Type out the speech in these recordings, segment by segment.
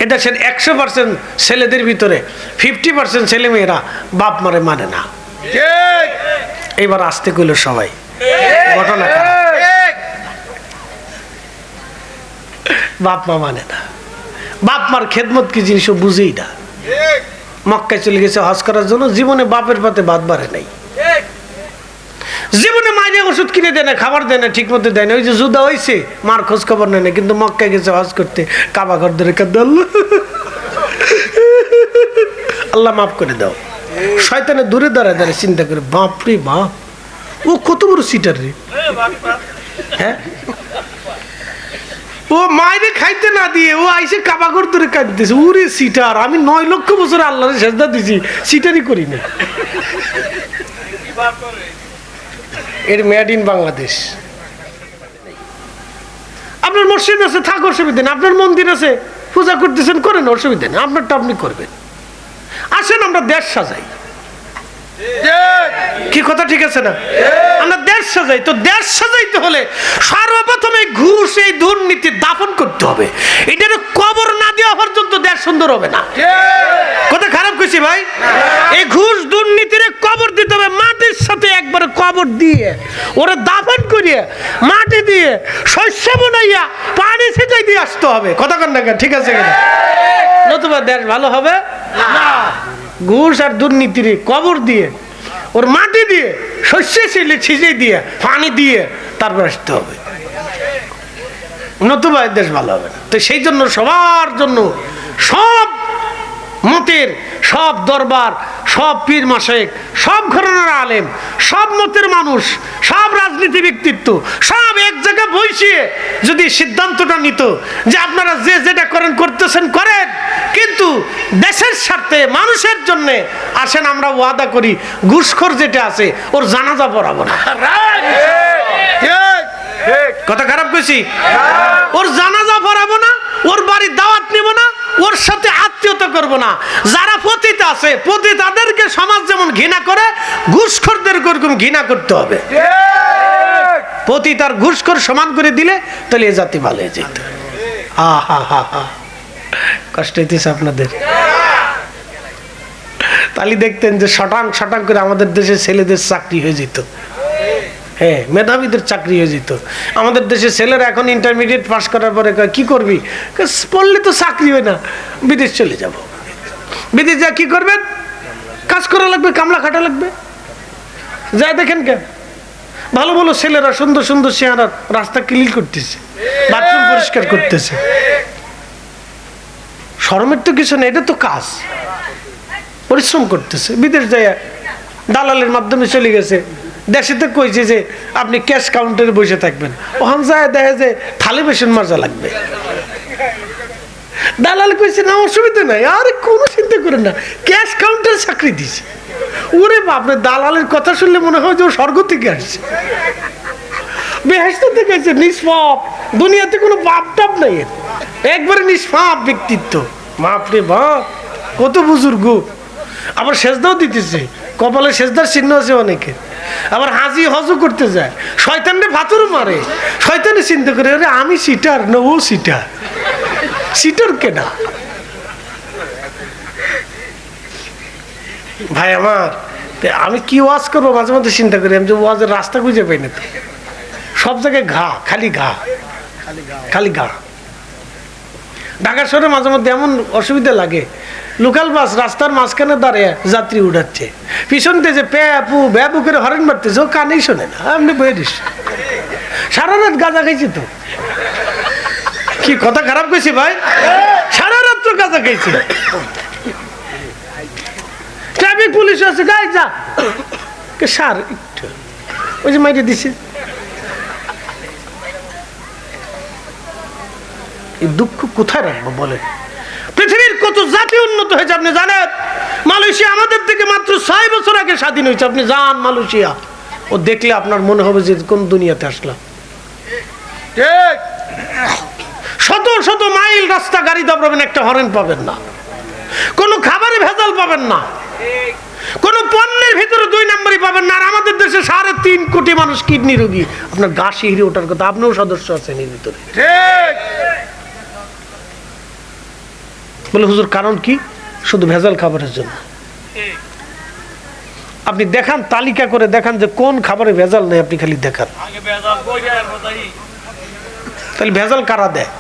এদেশের 100% ছেলেদের ভিতরে 50% ছেলেমেয়েরা বাপ মারে মানে না। এবার আসতে কইল সবাই, ঘটনা বাপ মা মানে না, বাপ মার খেদমত কি জিনিস বুঝেই না। মক্কায় চলে গেছে হজ করার জন্য, জীবনে বাপের পাতে ভাত বাড়ে নাই, জীবনে মাইনে ওষুধ কিনে দেয় না, খাবার দেয় না, ঠিক মতো দেয় না। ওই যে যুদ্ধ হয়েছে মার খোঁজ খবর নেয় না, কিন্তু মক্কায় গেছে হজ করতে, কাবা ঘর ধরে কাঁদে আল্লাহ মাফ করে দাও। শয়তানে দূরে দাঁড়ায় দাঁড়ায় চিন্তা করে, বাপ রে বাপ, ও কত বড় সিটার রে। হ্যাঁ, ও মাইরে খাইতে না দিয়ে ও আইসে কাবা ঘর ধরে কাঁদতেছে, ওরে সিটার, আমি 9 লক্ষ বছর আল্লাহরে সেজদা দিছি, সিটারই করি না। এর মেড ইন বাংলাদেশ। আপনার মসজিদ আছে, থাক, অসুবিধা নেই। আপনার মন্দির আছে, পূজা করতেছেন, করেন, অসুবিধা নেই, আপনারটা আপনি করবেন। আসেন আমরা দেশ সাজাই, কি কথা ঠিক আছে না? আমরা দেশ সাজাই। তো দেশ সাজাইতে হলে সর্বপ্রথমে ঘুষ, এই দুর্নীতি দাফন করতে হবে। এটার কবর না দেওয়া পর্যন্ত দেশ সুন্দর হবে না। কথা খারাপ কইছি ভাই? এই ঘুষ দুর্নীতির কবর দিতে হবে, মাটির সাথে একবারে কবর দিয়ে ওরা দাফন করিয়ে মাটি দিয়ে শস্য বানাইয়া পানি ছিটাই দিয়ে আসতে হবে। কথা কন না, ঠিক আছে কিনা? নতুবা দেশ ভালো হবে না। ঘুষ আর দুর্নীতির কবর দিয়ে, ওর মাটি দিয়ে, শস্য ছিঁচে দিয়ে, পানি দিয়ে তারপর আসতে হবে, নতুবা দেশ ভালো হবে না। তো সেই জন্য সবার জন্য, সব মতের, সব দরবার, সব পীর মাশেক, সব ঘরানার আলেম, সব মতের মানুষ, সব রাজনীতি ব্যক্তিত্ব, সব এক জায়গায় বসিয়ে যদি সিদ্ধান্তটা নিত যে আপনারা যে যেটা করেন করতেছেন করেন, কিন্তু দেশের স্বার্থে মানুষের জন্য আসেন আমরা ওয়াদা করি ঘুষখোর যেটা আছে ওর জানাজা পড়াবো না। কথা খারাপ কইছি? ওর জানাজা পড়াবো না, ওর বাড়ির দাওয়াত নিব না, ওর সাথে আত্মীয়তা করব না। যারা পতিত আছে, পতিতাদেরকে সমাজ যেমন ঘৃণা করে, ঘুষখোরদের এরকম ঘৃণা করতে হবে। পতিত আর ঘুষখোর সমান করে দিলে তাহলে এই জাতি ভালো হয়ে যেত। কষ্ট হইতেছে আপনাদের? তাহলে দেখতেন যে শটাং শটাং করে আমাদের দেশের ছেলেদের চাকরি হয়ে যেত। হ্যাঁ, মেধাবীদের চাকরি হয়ে যেত। আমাদের দেশের ছেলেরা এখন ইন্টারমিডিয়েট পাস করার পরে কি করবি, পড়লে তো চাকরি হয় না, বিদেশ চলে যাব। বিদেশ যা কি করবেন? কাজ করা লাগবে, কামলা খাটা লাগবে। যা দেখেন কেন ভালো ভালো ছেলেরা সুন্দর সুন্দর চেহারা রাস্তা ক্লিন করতেছে, বাথরুম পরিষ্কার করতেছে। শরমের তো কিছু নেই, এটা তো কাজ, পরিশ্রম করতেছে। বিদেশ যায় দালালের মাধ্যমে চলে গেছে, দেশেতে কইছে যে আপনি ক্যাশ কাউন্টারে বসে থাকবেন, ওখান যায় দেখে যে থালি বেসন মাজা লাগবে। দালাল কইছে না অসুবিধা নাই, আরে কোনো চিন্তা করেন না, ক্যাশ কাউন্টারে চাকরি দিছে। ওরে বাপরে, দালালের কথা শুনলে মনে হয় যে ও স্বর্গ থেকে আসছে, বেহেশত থেকে আসছে, নিষ্পাপ। দুনিয়াতে কোনো বাপ টাপ নাই, একবারে নিষ্পাপ ব্যক্তিত্ব। বাপরে বাপ, কত বুজুর্গ। আবার সেজদাও দিতেছে, কপালে সেজদার চিহ্ন আছে অনেকে। আবার হাজি হজও করতে যায়, শয়তানরে ভাতরও মারে। শয়তানে চিন্তা করে, আরে আমি সিটার না ও সিটার, সিটার কেনা। ভাই আমার, আমি কি ওয়াজ করবো মাঝে মধ্যে চিন্তা করি, আমি যে ওয়াজের রাস্তা খুঁজে পাই না তো। সব জায়গায় ঘা, খালি ঘা, খালি ঘা। ঢাকা শহরে মাঝে মধ্যে এমন অসুবিধা লাগে, লোকাল বাস রাস্তার মাঝখানে দাঁড়িয়ে যাত্রী উঠাচ্ছে, পিছন থেকে প্যাপু ব্যাপু করে হরেন মারতেছে, ও কানেই শোনে না। আপনি বয়ে দিস, সারা রাত গাঁজা খাইছি তো। কি কথা খারাপ কইছি ভাই? সারা রাত্র গাঁজা খাইছি। ট্রাফিক পুলিশ আছে, গাই যা সার একটু, ওই যে মাইরে দিছে। এই দুঃখ কোথায় রাখবো বলে? পৃথিবীর কত জাতি উন্নত হয়েছে আপনি জানেন? মালয়েশিয়া আমাদের থেকে মাত্র 6 বছর আগে স্বাধীন হয়েছে। আপনি যান মালয়েশিয়া, ও দেখলে আপনার মনে হবে যে কোন দুনিয়াতে আসলাম। শত শত মাইল রাস্তা গাড়ি দাবড়াবেন, একটা হরেন পাবেন না, কোনো খাবারে ভেজাল পাবেন না, কোন পণ্যের ভিতরে 2 নম্বরই পাবেন না। আর আমাদের দেশে 3.5 কোটি মানুষ কিডনি রোগী। আপনার গা শিহরে ওঠার কথা, আপনিও সদস্য আছেন এর ভিতরে। বলে হুজুর কারণ কি? শুধু ভেজাল খাবারের জন্য। আপনি দেখান, তালিকা করে দেখান যে কোন খাবারে ভেজাল নেই, আপনি খালি দেখান। তাহলে ভেজাল কারা দেয়?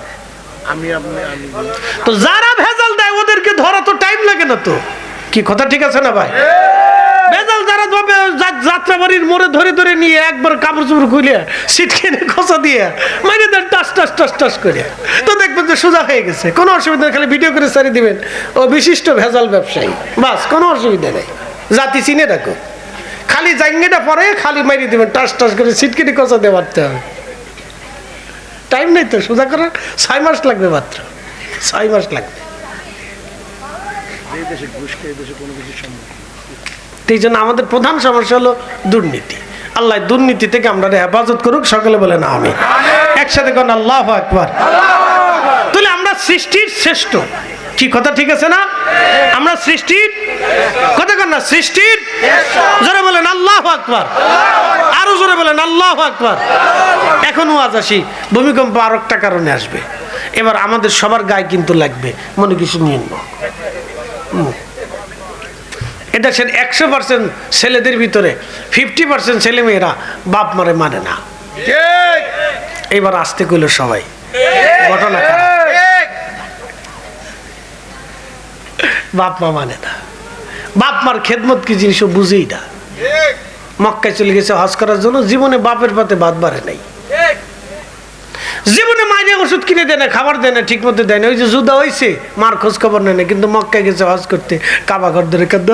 তো যারা ভেজাল দেয় ওদেরকে ধরা তো টাইম লাগে না তো। কি কথা ঠিক আছে না ভাই? ভেজাল যারা যাত্রাবাড়ির মোড়ে ধরে ধরে নিয়ে একবার কাপড় চোপড় খুলে সিটকেনে খোঁচা দিয়ে মানে দেন টাস টাস টাস টাস করে, তো দেখবেন যে সোজা হয়ে গেছে, কোনো অসুবিধা নেই। খালি ভিডিও করে সারি দিবেন ও বিশিষ্ট ভেজাল ব্যবসায়ী, বাস, কোনো অসুবিধা নেই। জাতি চিনে রাখো, খালি জাঙ্গিটা পরে খালি মারি দিবেন টাস টাস করে সিটকেনে খোঁচা দিয়ে মারতে হবে। টাইম নেই তো সোজা করার, 6 মাস লাগবে মাত্র, 6 মাস লাগবে। এই জন্য আমাদের প্রধান সমস্যা হলো দুর্নীতি। আল্লাহ দুর্নীতি থেকে আমরা হেফাজত করুক, সকলে বলেন আমিন। একসাথে কোন আল্লাহু আকবার। তাহলে আমরা সৃষ্টির শ্রেষ্ঠ, কি কথা ঠিক আছে না? আমরা সৃষ্টির কথা কন না, সৃষ্টির জোরে বলেন আল্লাহু আকবার, আরো জোরে বলেন আল্লাহু আকবার। এখন ওয়াজ আসি, ভূমিকম্প আর একটা কারণে আসবে। এবার আমাদের সবার গায়ে কিন্তু লাগবে মনে কিছু নিয়ে নেব। এটা সে 100% ছেলেদের ভিতরে 50% ছেলে মেয়েরা বাপ মারে মানে না। এবার আসতে কইল সবাই, ঘটনা বাপ মা মানে না, বাপ মার খেদমত কি জিনিস বুঝেই না। মক্কায় চলে গেছে হজ করার জন্য, জীবনে বাপের পাতে ভাত বাড়ে নাই, জীবনে মাইনে ওষুধ কিনে দেয় না, খাবার দেয় না, ঠিক মতো দেয় না। ওই যে যুদ্ধ হয়েছে মার খোঁজ খবর নেয় না, কিন্তু মক্কায় গেছে হজ করতে, কাবা ঘর ধরে কাঁদে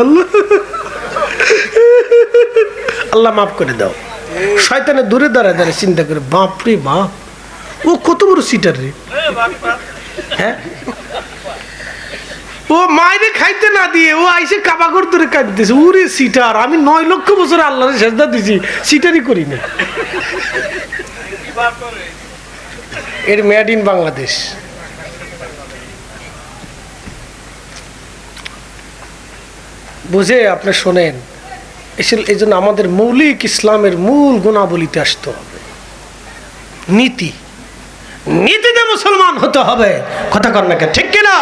আল্লাহ মাফ করে দাও। শয়তানে দূরে দাঁড়ায় দাঁড়ায় চিন্তা করে, বাপ রে বাপ, ও কত বড় সিটার রে। হ্যাঁ, ও মাইনে খাইতে না দিয়ে ও আইসে কাবা ঘর ধরে কাঁদতেছে, ওরে সিটার। আমি 9 লক্ষ বছর আল্লাহর সেজদা দিছি, সিটারই করি না। এর মেড ইন বাংলাদেশ। বুঝে আপনি শোনেন, এই জন্য আমাদের মৌলিক ইসলামের মূল গুণাবলীতে আসতে হবে। নীতি, নীতিতে মুসলমান হতে হবে, কথা কর না কেন, ঠিক কিনা?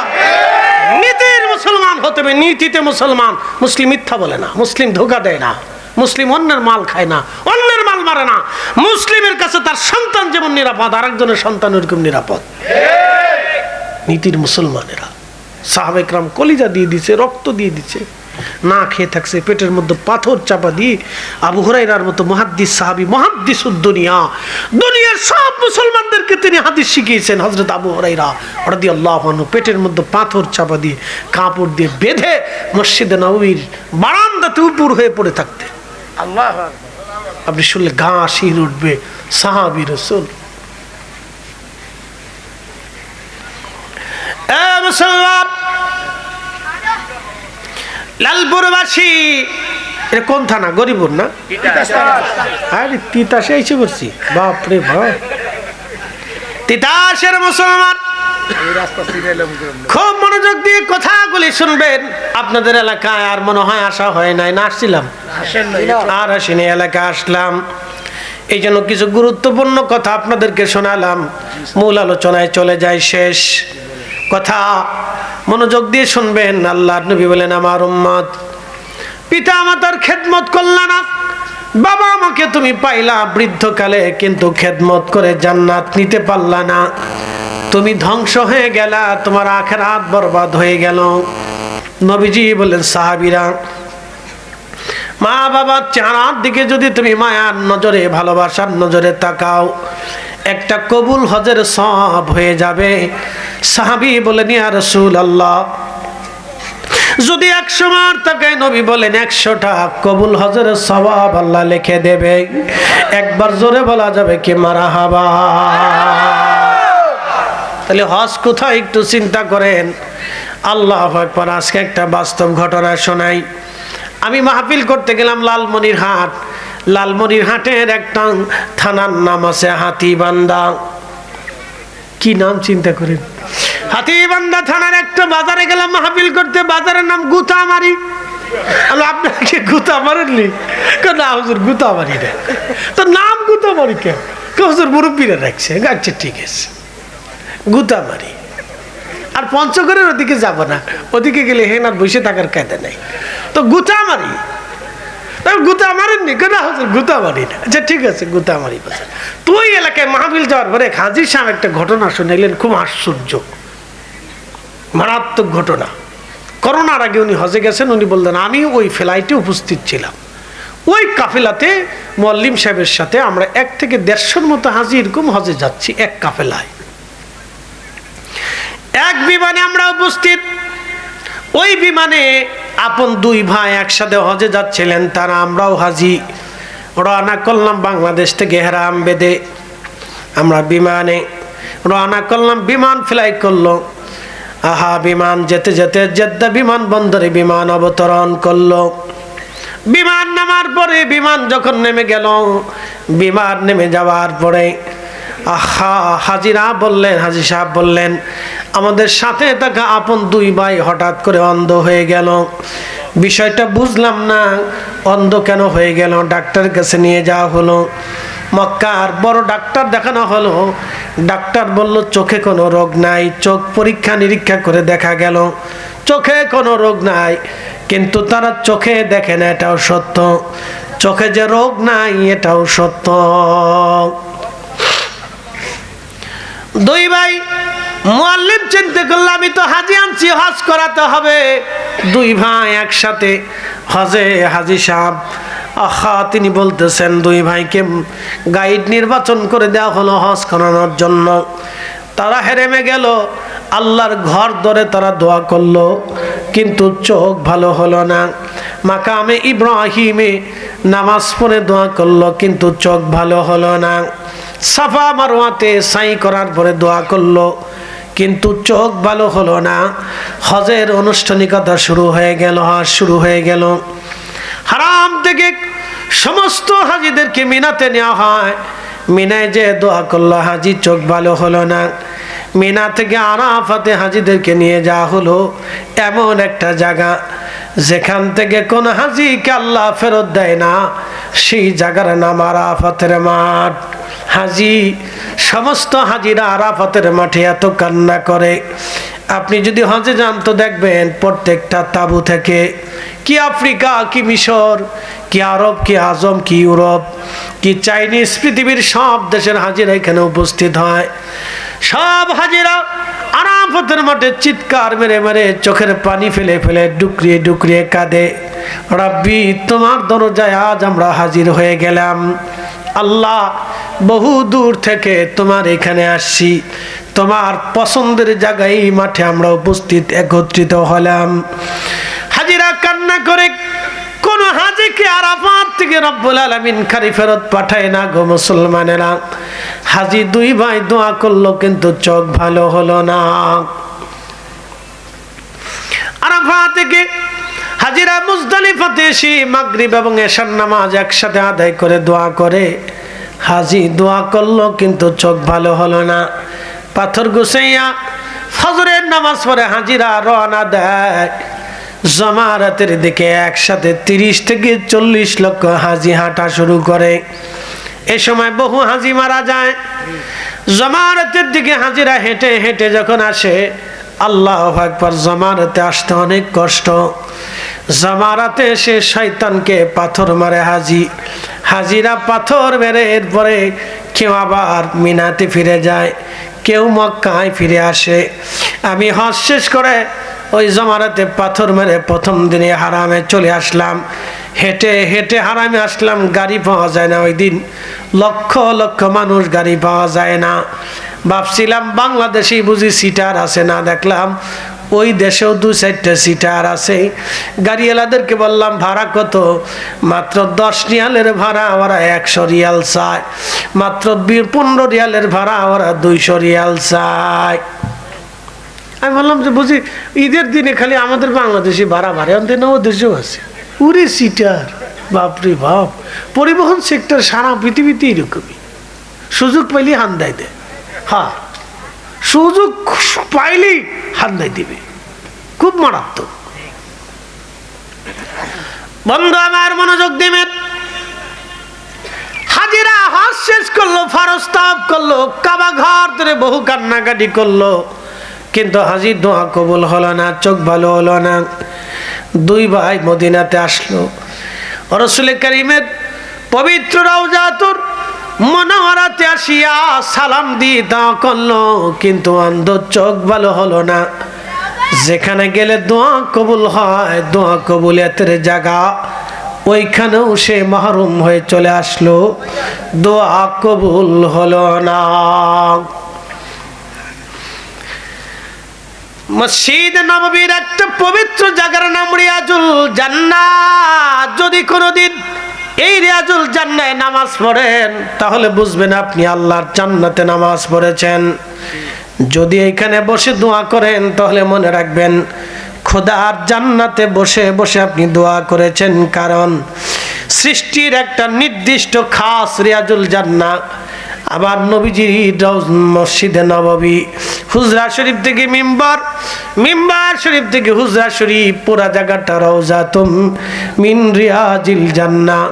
নীতির মুসলমান হতে হবে, নীতিতে মুসলমান। মুসলিম মিথ্যা বলে না, মুসলিম ধোঁকা দেয় না, মুসলিম অন্যের মাল খায় না, অন্যের মাল মারে না। মুসলিমের কাছে তার সন্তান যেমন নিরাপদ, আরেকজনের সন্তান ওরকম নিরাপদ। নীতির মুসলমানেরা, সাহাবে কেরাম কলিজা দিয়ে দিছে, রক্ত দিয়ে দিছে, না খেয়ে থাকছে, পেটের মধ্যে পাথর চাপা দিয়ে। আবু হুরায়রার মতো মুহাদ্দিস সাহাবী, মুহাদ্দিসুদ দুনিয়া, দুনিয়ার সব মুসলমানদেরকে তিনি হাদিস শিখিয়েছেন। হযরত আবু হুরায়রা রাদিয়াল্লাহু আনহু পেটের মধ্যে পাথর চাপা দিয়ে, কাপড় দিয়ে বেঁধে মসজিদে নববীর বারান্দাতে উপর হয়ে পড়ে থাকতেন। আল্লাহু আকবার। আপনি শুনলে গা শির উঠবে, সাহাবী রাসূল। মুসলমান লালপুরবাসী, এটা কোন থানা? গরিপুর না? আরে তিতাসে এসে পড়ছি, বাপরে বাপ। তিতাসের মুসলমান, খুব মনোযোগ দিয়ে কথাগুলি শুনবেন। আপনাদের এলাকায় আর মনে হয় আসা হয় নাই, না আসছিলাম? আর আসিনি, এলাকায় আসলাম। এই জন্য কিছু গুরুত্বপূর্ণ কথা আপনাদেরকে শোনালাম, মূল আলোচনায় চলে যায়। শেষ কথা মনোযোগ দিয়ে শুনবেন। আল্লাহর নবী বলেন, আমার উম্মত পিতা মাতার খেদমত করলা না, বাবা আমাকে তুমি পাইলা বৃদ্ধকালে, কিন্তু খেদমত করে জান্নাত নিতে পারলা না, তুমি ধ্বংস হয়ে গেলা, তোমার আখিরাত বরবাদ হয়ে গেল। নবীজি বলেন, সাহাবীরা, মা বাবার চেহারার দিকে যদি তুমি মায়ার নজরে, ভালোবাসার নজরে তাকাও, একটা কবুল হজের সওয়াব হয়ে যাবে। সাহাবী বলেন, ইয়া রাসূলুল্লাহ, যদি 100 বার তাকায়, নবী বলেন 100টা কবুল হজের সওয়াব আল্লাহ লিখে দেবে। একবার জোরে বলা যাবে কি মারহাবা? তাহলে হজ কোথায় একটু চিন্তা করেন। আল্লাহু আকবার। আজকে একটা বাস্তব ঘটনা শোনাই। আমি মাহফিল করতে গেলাম লালমনিরহাট। লালমনিরহাটের একটা থানার নাম আছে হাতিবান্ধা। কি নাম চিন্তা করেন? হাতিবান্ধা থানার একটা বাজারে গেলাম মাহফিল করতে, বাজারের নাম গুতামারি। আপনাকে গুতা মারেননি? না হুজুর, গুতা মারি না। তো নাম গুতামারি কেন? হুজুর মুরব্বীরা রাখছে। আচ্ছা ঠিক আছে, গুতামারি। আর পঞ্চগড়ের ওদিকে যাব না, ওদিকে গেলে হেনার বসে থাকার কায়দা নেই। তো গুতা মারি, গুতা মারেননি কেন হুজুর? গুতা মারি না। আচ্ছা ঠিক আছে, গুতা মারি। তো ওই এলাকায় মাহফিল যাওয়ার পরে হাজী সাহেব একটা ঘটনা শুনাইলেন, খুব আশ্চর্য, মারাত্মক ঘটনা। করোনার আগে উনি হজে গেছেন। উনি বললেন আমি ওই ফ্লাইটে উপস্থিত ছিলাম, ওই কাফেলাতে মুয়াল্লিম সাহেবের সাথে আমরা 1 থেকে 150 মতো হাজি এরকম হজে যাচ্ছি এক কাফেলায়। এক বিমানে আমরা উপস্থিত। ওই বিমানে আপন 2 ভাই একসাথে হজে যাচ্ছিলেন, তারা আমরাও হাজি। রওনা করলাম বাংলাদেশ থেকে হেরাম বেদে, আমরা বিমানে রওনা করলাম। বিমান ফ্লাই করলো। আহা, বিমান যেতে যেতে জেদ্দা বিমান বন্দরে বিমান অবতরণ করলো। বিমান নামার পরে, বিমান যখন নেমে গেল, বিমান নেমে যাওয়ার পরে আহা, হাজিরা বললেন, হাজি সাহেব বললেন আমাদের সাথে থাকা আপন 2 ভাই হঠাৎ করে অন্ধ হয়ে গেল। বিষয়টা বুঝলাম না, অন্ধ কেন হয়ে গেল? ডাক্তারের কাছে নিয়ে যাওয়া হলো। মক্কার বড় ডাক্তার দেখানো হলো। ডাক্তার বলল চোখে কোনো রোগ নাই। চোখ পরীক্ষা নিরীক্ষা করে দেখা গেল চোখে কোনো রোগ নাই, কিন্তু তারা চোখে দেখে না, এটাও সত্য। চোখে যে রোগ নাই এটাও সত্য। 2 ভাই মুয়াল্লিম চিন্তা করল আমি তো হাজি আনছি, হজ করাতে হবে। 2 ভাই একসাথে হজে। হাজি সাহেব আহা, তিনি বলতেছেন 2 ভাইকে গাইড নির্বাচন করে দেওয়া হলো হজ করানোর জন্য। তারা হেরেমে গেল, আল্লাহর ঘর ধরে তারা দোয়া করলো, কিন্তু চোখ ভালো হলো না। মাকামে ইব্রাহিমে নামাজ পড়ে দোয়া করলো, কিন্তু চোখ ভালো হলো না। সাফা মারওয়াতে সাই করার পরে দোয়া করলো, কিন্তু চোখ ভালো হলো না। হজের আনুষ্ঠানিকতা শুরু হয়ে গেল, হজ শুরু হয়ে গেল। হারাম থেকে সমস্ত হাজিদেরকে মিনাতে নেওয়া হয়। মিনায় যে দোয়া করলো, হাজি চোখ ভালো হলো না। মিনা থেকে আরাফাতে হাজিদেরকে নিয়ে যাওয়া হলো, এমন একটা জায়গা যেখান থেকে কোন হাজিকে আল্লাহ ফেরত দেয় না, সেই জায়গার নাম আরাফাতের মাঠ। হাজি, সমস্ত হাজিরা আরাফাতের মাঠে এত কান্না করে। আপনি যদি হজে যান তো দেখবেন প্রত্যেকটা তাবু থেকে, কি আফ্রিকা, কি মিশর, কি আরব, কি আজম, কি ইউরোপ, কি চাইনিজ, পৃথিবীর সব দেশের হাজিরা এখানে উপস্থিত হয়। সব হাজিরা আরাফাতের মাঠে চিৎকার মেরে মেরে চোখের পানি ফেলে ফেলে ডুকরিয়ে ডুকরিয়ে কাঁদে, রাব্বি তোমার দরজায় আজ আমরা হাজির হয়ে গেলাম। আল্লাহ, বহু দূর থেকে তোমার এখানে আসছি, তোমার পছন্দের জায়গায় মাঠে আমরা উপস্থিত একত্রিত হলাম। হাজিরা কান্না করে। কোন হাজিকে আরাফাত থেকে রব্বুল আলামিন খালি ফেরত পাঠায় না গো মুসলমানেরা। হাজি 2 ভাই দোয়া করলো, কিন্তু চোখ ভালো হলো না। আরাফাত থেকে হাজিরা মুজদালিফাতে এসে মাগরিব এবং এশার নামাজ একসাথে আদায় করে দোয়া করে। হাজি দোয়া করলো, কিন্তু চোখ ভালো হলো না। পাথর গুছাইয়া ফজরের নামাজ পড়ে হাজিরা রওনা দেয় জমারাতের দিকে। একসাথে 30 থেকে 40 লক্ষ হাজি হাঁটা শুরু করে। এ সময় বহু হাজি মারা যায়। জমারাতের দিকে হাজিরা হেঁটে হেঁটে যখন আসে, আল্লাহু আকবার, জমারাতে আসতে অনেক কষ্ট। জমারাতে এসে শয়তানকে পাথর মারে হাজি। হাজিরা পাথর মেরে এরপরে কেউ আবার মিনাতে ফিরে যায়, কেউ মক্কায় ফিরে আসে। আমি হজ শেষ করে ওই জমারাতে পাথর মেরে প্রথম দিনে হারামে চলে আসলাম। হেঁটে হেঁটে হারামে আসলাম, গাড়ি পাওয়া যায় না। ওই দিন লক্ষ লক্ষ মানুষ, গাড়ি পাওয়া যায় না। ভাবছিলাম বাংলাদেশেই বুঝি সিটার আছে, না দেখলাম ওই দেশেও 2-4টা সিটার আছে। গাড়িওয়ালাদেরকে বললাম ভাড়া কত? মাত্র 10 রিয়ালের ভাড়া, ওরা 100 রিয়াল চায়। মাত্র 15 রিয়ালের ভাড়া, ওরা 200 রিয়াল চায়। আমি বললাম যে বুঝি ঈদের দিনে খালি আমাদের বাংলাদেশি ভাড়া ভাড়া অন্তে না, ও দেশেও আছে। উরে সিটার, বাপরে বাপ! পরিবহন সেক্টর সারা পৃথিবীতে এরকমই, সুযোগ পাইলে হান্দাই দেয়। হ্যাঁ, সুযোগ পাইলেই হান্দাই দিবে, খুব মারাত্মক। বন্ধু আমার মনোযোগ দিবেন। হাজিরা হজ শেষ করলো, ফরজ তাওয়াফ করলো, কাবা ঘর ধরে বহু কান্নাকাটি করলো, কিন্তু হাজির দোয়া কবুল হলো না, চোখ ভালো হলো না। দুই ভাই মদিনাতে আসলো, রাসূল কারীমের পবিত্র রওজাতুর মুনাওয়ারাতে আসিয়া সালাম দিয়ে দোয়া করলো, কিন্তু অন্ধ চোখ ভালো হলো না। যেখানে গেলে দোয়া কবুল হয়, দোয়া কবুলিয়াতের জায়গা, ওইখানেও সে মাহরুম হয়ে চলে আসলো, দোয়া কবুল হলো না। মসজিদ নববীর একটা পবিত্র জায়গার নাম রিয়াজুল জান্নাত। যদি কোনোদিন এই রিয়াজুল জান্নাতে নামাজ পড়েন তাহলে বুঝবেন আপনি আল্লাহর জান্নাতে নামাজ পড়েছেন। যদি এইখানে বসে দোয়া করেন তাহলে মনে রাখবেন খোদার জান্নাতে বসে বসে আপনি দোয়া করেছেন, কারণ সৃষ্টির একটা নির্দিষ্ট খাস রিয়াজুল জান্নাত। আবার নবীজির মসজিদে নববী, হুজরা শরীফ থেকে মিম্বার, মিম্বার শরীফ থেকে হুজরা শরীফ, পুরা জায়গাটা রওজাতুম মিন রিয়াজিল জান্নাহ।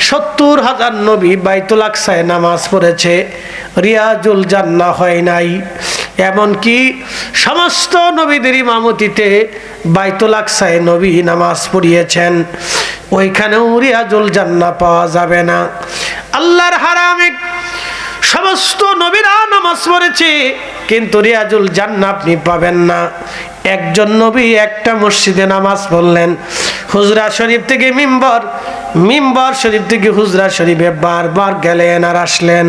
৭০,০০০ নবী বাইতুল আকসায় নামাজ পড়েছে, রিয়াজুল জান্নাহ হয় নাই। এমনকি সমস্ত নবীদের ইমামতিতে বাইতুল আকসায় নবী নামাজ পড়িয়েছেন, ওইখানেও রিয়াজুল জান্নাহ পাওয়া যাবে না। আল্লাহর হারামে সমস্ত নবীরা নামাজ পড়েছে, কিন্তু রিয়াজুল জান্নাহ আপনি পাবেন না। একজন নবী একটা মসজিদে নামাজ পড়লেন, হুজরা শরীফ থেকে মিম্বর, মিম্বর শরীফ থেকে হুজরা শরীফে বারবার গেলেন আর আসলেন,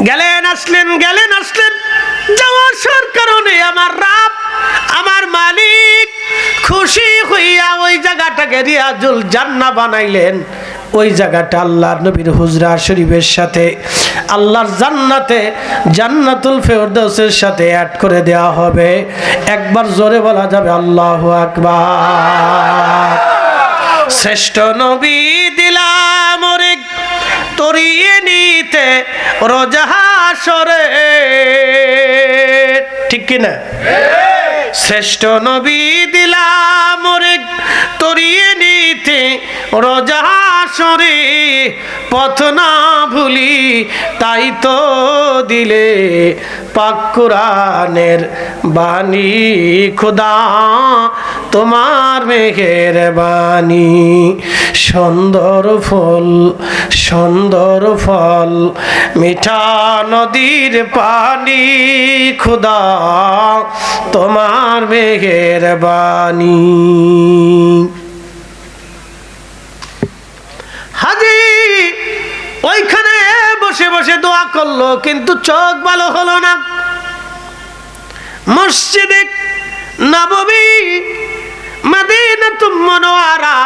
গেলেন আসলেন, গেলেন আসলেন। যাওয়ার কারণে আমার রব, আমার মালিক খুশি হইয়া ওই জায়গাটাকে রিয়াজুল জান্নাহ বানাইলেন। ওই জায়গাটা আল্লাহর নবীর হুজরা শরীফের সাথে আল্লাহর জান্নাতে জান্নাতুল ফেরদৌসের সাথে অ্যাড করে দেওয়া হবে। একবার জোরে বলা যাবে আল্লাহু আকবার। শ্রেষ্ঠ নবী দিলাম ওরে তরিয়ে নিতে রোজা হাসরে, ঠিক কিনা? শ্রেষ্ঠ নবী দিলাম ওরে তরিয়ে নিতে রোজা হাসরে, পথ না ভুলি তাই তো দিলে পাক কুরআনের বাণী। খোদা তোমার মেহেরবানি, সুন্দর ফুল সুন্দর ফল মিঠা নদীর পানি, খোদা তোমার মেহেরবানি। হাজি ওইখানে বসে বসে দোয়া করলো, কিন্তু চোখ ভালো হলো না। মসজিদে নববী মদিনাতুল মুনাওয়ারা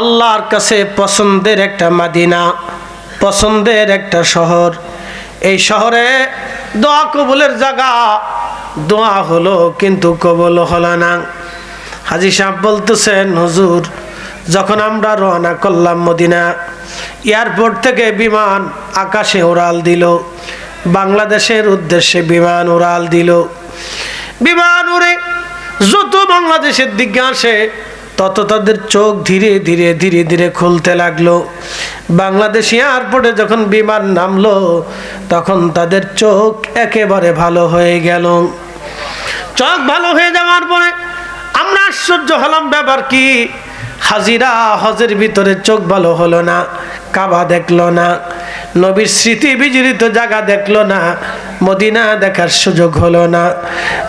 আল্লাহর কাছে পছন্দের একটা মদিনা, পছন্দের একটা শহর। এই শহরে দোয়া কবুলের জায়গা, দোয়া হলো কিন্তু কবুল হলো না। হাজী সাহেব বলতেছেন, হুজুর যখন আমরা রওনা করলাম মদিনা, এয়ারপোর্ট থেকে বিমান আকাশে উড়াল দিল, বাংলাদেশের উদ্দেশ্যে বিমান উড়াল দিল। বিমান উড়ে যত বাংলাদেশের দিকে আসে তত তাদের চোখ ধীরে ধীরে ধীরে ধীরে খুলতে লাগলো। বাংলাদেশ এয়ারপোর্টে যখন বিমান নামলো তখন তাদের চোখ একেবারে ভালো হয়ে গেল। চোখ ভালো হয়ে যাওয়ার পরে আমরা আশ্চর্য হলাম, ব্যাপার কি? হাজিরা হজের ভিতরে চোখ ভালো হলো না, কাবা দেখলো না, নবীর স্মৃতি বিজড়িত জায়গা দেখলো না, মদিনা দেখার সুযোগ হলো না,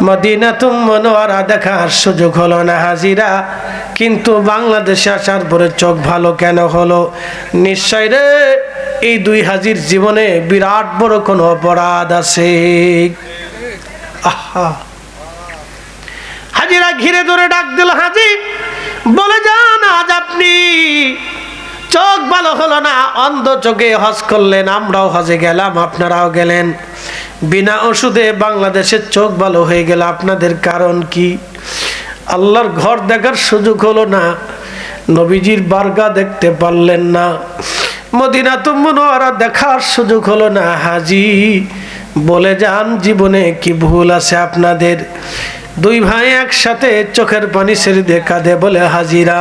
মদিনাতুল মুনাওয়ারা দেখার সুযোগ হলো না হাজিরা। কিন্তু বাংলাদেশে আসার পরে চোখ ভালো কেন হলো? নিশ্চয় রে এই দুই হাজির জীবনে বিরাট বড় কোনো অপরাধ আছে। আহা, হাজিরা ঘিরে ধরে ডাক দিল, হাজি বলে যান আজ আপনি চোখ ভালো হলো না, অন্ধ চোখে হজ করলেন, আমরাও হজে গেলাম, আপনারাও গেলেন, বিনা ওষুধে বাংলাদেশের চোখ ভালো হয়ে গেল, আপনাদের কারণ কি? আল্লাহর ঘর দেখার সুযোগ হলো না, নবীজির বারগা দেখতে পারলেন না, মদিনাতুল মুনাওয়ারা দেখার সুযোগ হলো না। হাজি বলে যান জীবনে কি ভুল আছে আপনাদের? দুই ভাই একসাথে চোখের পানি ছেড়ে দিয়ে কাঁদে, বলে হাজিরা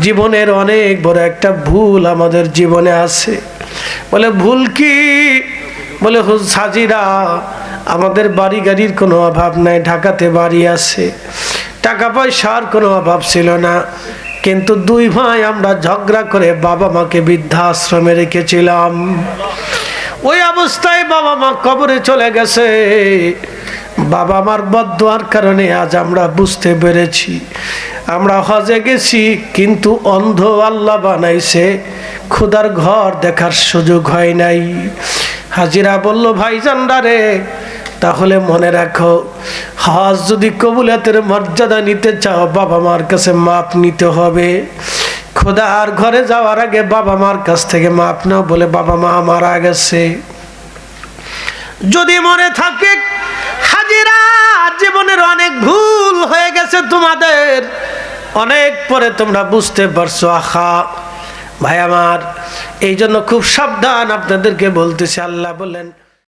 জীবনের অনেক বড় একটা ভুল আমাদের জীবনে আছে। বলে ভুল কি? বলে হাজিরা আমাদের বাড়ি গাড়ির কোনো অভাব নাই, ঢাকাতে বাড়ি আছে, টাকা পয়সার কোনো অভাব ছিল না, কিন্তু দুই ভাই আমরা ঝগড়া করে বাবা মাকে বৃদ্ধাশ্রমে রেখেছিলাম। ওই অবস্থায় বাবা মা কবরে চলে গেছে। বাবা মার বদদুয়ার কারণে আজ আমরা বুঝতে পেরেছি, আমরা হজে গেছি কিন্তু অন্ধ আল্লাহ বানাইছে, খোদার ঘর দেখার সুযোগ হয় নাই। হাজিরা বলল, ভাইজানরা রে, তাহলে মনে রাখো, হজ যদি কবুলাতের মর্যাদা নিতে চাও, বাবা মার কাছে মাপ নিতে হবে। খোদার ঘরে যাওয়ার আগে বাবা মার কাছ থেকে মাপ নাও, বলে বাবা মা মারা গেছে। যদি মনে থাকে হাজিরা, জীবনের অনেক ভুল হয়ে গেছে তোমাদের, অনেক পরে তোমরা বুঝতে পারছো। আহা ভাই আমার, এই জন্য খুব সাবধান আপনাদেরকে বলতেছি। আল্লাহ বলেন,